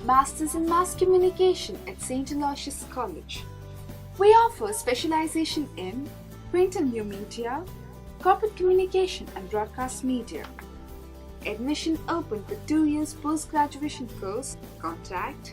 Masters in Mass Communication at St. Aloysius College. We offer specialization in print and new media, corporate communication and broadcast media. Admission open for 2 years post-graduation course. Contact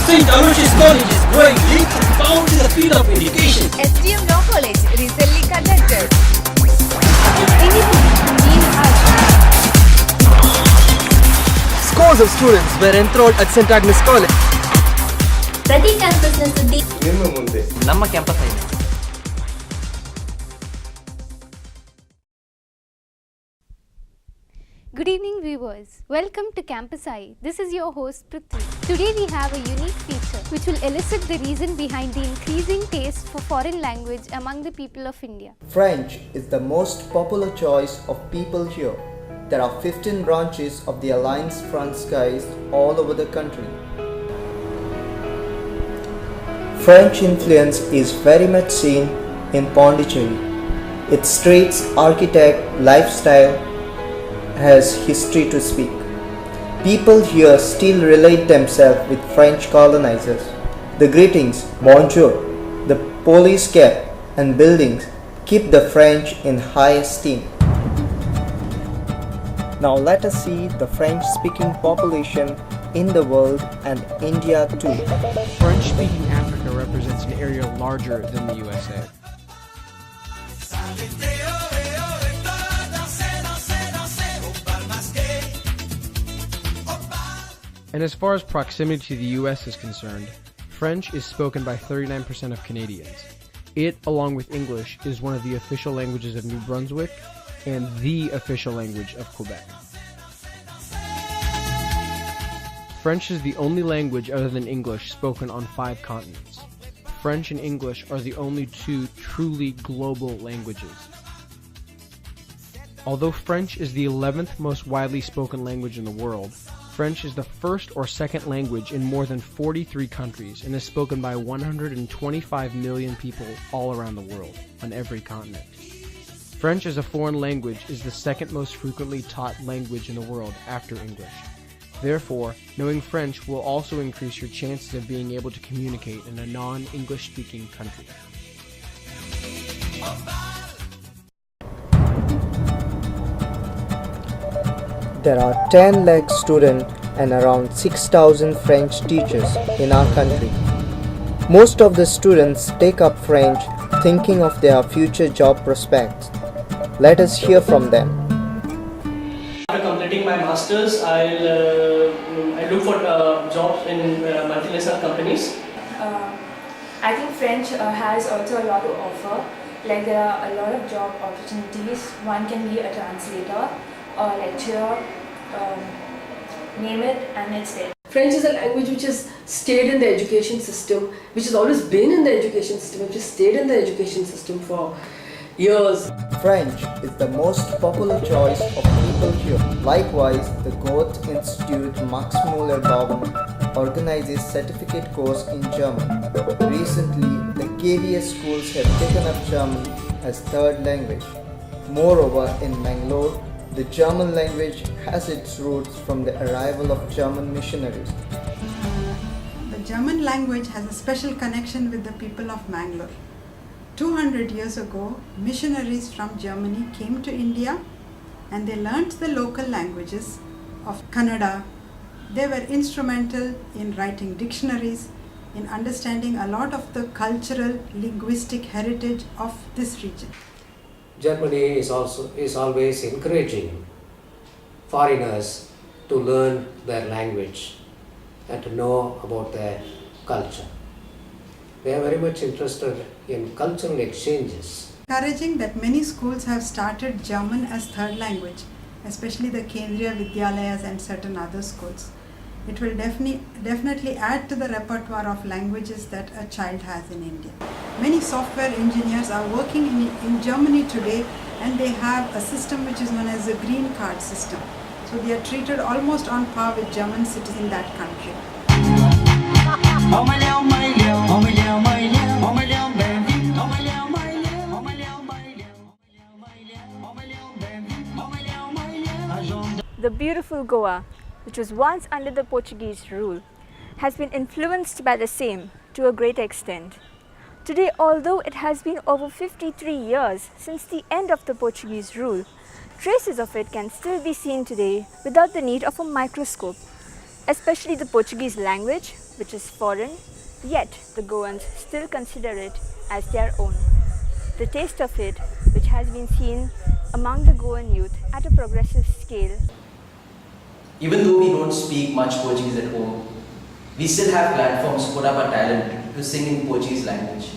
St. Aloysius College is growing leaps and bounds in the field of education. STM Law College recently conducted. Anything you need us. Scores of students were enrolled at St. Agnes College. ಪ್ರತಿ ಕ್ಯಾಂಪಸ್ನ ಸುದ್ದಿ ನಮ್ಮ campus ಇದೆ. Good evening viewers, welcome to Campus I. This is your host Prithvi. Today we have a unique feature which will elicit the reason behind the increasing taste for foreign language among the people of India. French is the most popular choice of people here. There are 15 branches of the Alliance franchise all over the country. French influence is very much seen in Pondicherry. Its streets, architect, lifestyle has history to speak. People here still relate themselves with French colonizers. The greetings, bonjour, the police cap and buildings keep the French in high esteem. Now let us see the French-speaking population in the world and India too. French-speaking Africa represents an area larger than the USA. And as far as proximity to the US is concerned, French is spoken by 39% of Canadians. It, along with English, is one of the official languages of New Brunswick and the official language of Quebec. French is the only language other than English spoken on 5 continents. French and English are the only 2 truly global languages. Although French is the 11th most widely spoken language in the world, French is the first or second language in more than 43 countries and is spoken by 125 million people all around the world, on every continent. French as a foreign language is the second most frequently taught language in the world after English. Therefore, knowing French will also increase your chances of being able to communicate in a non-English speaking country. There are 10 lakh students and around 6,000 French teachers in our country. Most of the students take up French thinking of their future job prospects. Let us hear from them. After completing my masters, I look for jobs in multinational companies. I think French has also a lot to offer. Like there are a lot of job opportunities. One can be a translator, a lecturer, name it, and it's there. French is a language which has stayed in the education system, which has always been in the education system, which has stayed in the education system for years. French is the most popular choice of people here. Likewise, the Goethe Institute Max Muller-Bauern organizes certificate course in German. Recently, the KVS schools have taken up German as third language. Moreover, in Mangalore, the German language has its roots from the arrival of German missionaries. The German language has a special connection with the people of Mangalore. 200 years ago, missionaries from Germany came to India and they learnt the local languages of Kannada. They were instrumental in writing dictionaries, in understanding a lot of the cultural, linguistic heritage of this region. Germany is always encouraging foreigners to learn their language and to know about their culture. They are very much interested in cultural exchanges. Encouraging that many schools have started German as third language, especially the Kendriya Vidyalayas and certain other schools. It will definitely add to the repertoire of languages that a child has in India. Many software engineers are working in Germany today, and they have a system which is known as the green card system. So they are treated almost on par with German citizens in that country. beautiful Goa, which was once under the Portuguese rule, has been influenced by the same to a great extent. Today, although it has been over 53 years since the end of the Portuguese rule, traces of it can still be seen today without the need of a microscope, especially the Portuguese language, which is foreign, yet the Goans still consider it as their own. The taste of it, which has been seen among the Goan youth at a progressive scale. Even though we don't speak much Portuguese at home, we still have platforms to put up our talent to sing in Portuguese language.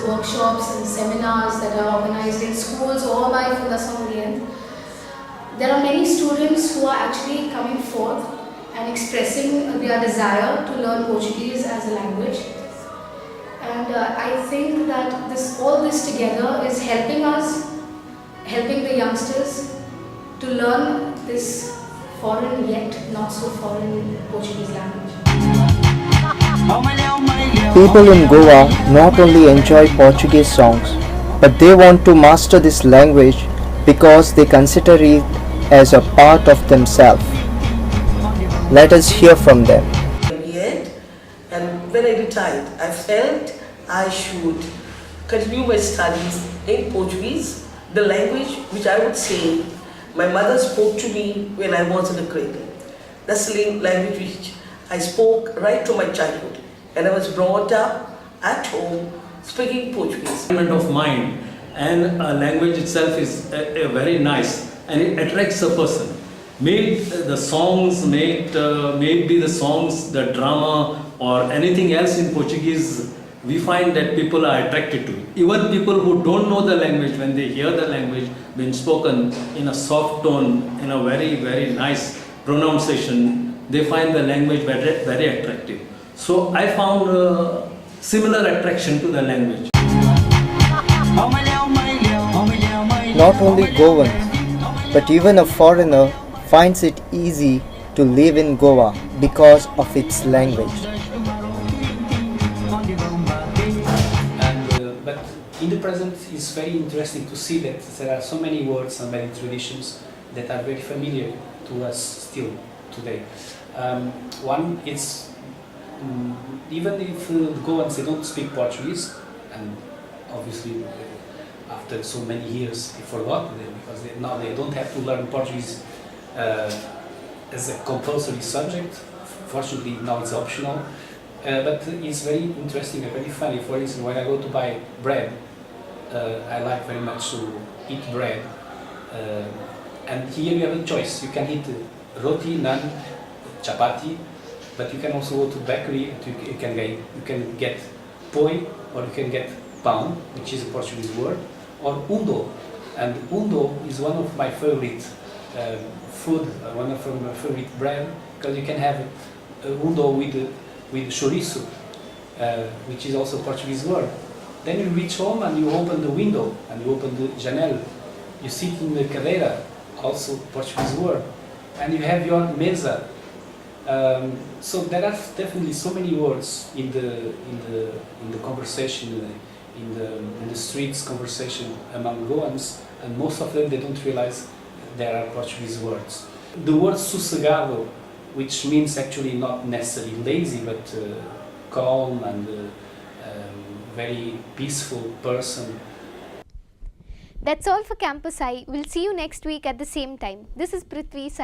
Workshops and seminars that are organized in schools or by Fundação Oriente. There are many students who are actually coming forth and expressing their desire to learn Portuguese as a language. And I think that all this together is helping us, helping the youngsters to learn this foreign yet not so foreign Portuguese language. People in Goa not only enjoy Portuguese songs, but they want to master this language because they consider it as a part of themselves. Let us hear from them. And when I retired, I felt I should continue my studies in Portuguese, the language which I would say my mother spoke to me when I was in the cradle. That's the language which I spoke right to my childhood, and I was brought up at home speaking Portuguese. Of mind and language itself is a very nice, and it attracts a person. May the songs, may it be the songs, the drama, or anything else in Portuguese, we find that people are attracted to it. Even people who don't know the language, when they hear the language being spoken in a soft tone, in a very, very nice pronunciation, they find the language very, very attractive. So I found similar attraction to the language. Not only Goans, but even a foreigner finds it easy to live in Goa because of its language. But in the present, it's very interesting to see that there are so many words and many traditions that are very familiar to us still today. One is, even if Goans they don't speak Portuguese, and obviously after so many years they forgot them because now they don't have to learn Portuguese as a compulsory subject. Fortunately now it's optional, but it's very interesting and very funny. For instance, when I go to buy bread, I like very much to eat bread, and here you have a choice. You can eat roti, naan, chapati, but you can also go to bakery and you can get poi, or you can get pão, which is a Portuguese word, or undo. And undo is one of my favorite food, one of my favorite bread, because you can have undo with chouriço, which is also a Portuguese word. Then you reach home and you open the window and you open the janela. You sit in the cadeira, also Portuguese word, and you have your mesa. So there are definitely so many words in the conversation, in the streets conversation among Goans, and most of them they don't realize there are Portuguese words. The word sossegado, which means actually not necessarily lazy, but calm and very peaceful person. That's all for Campus I. We'll see you next week at the same time. This is Prithvi S.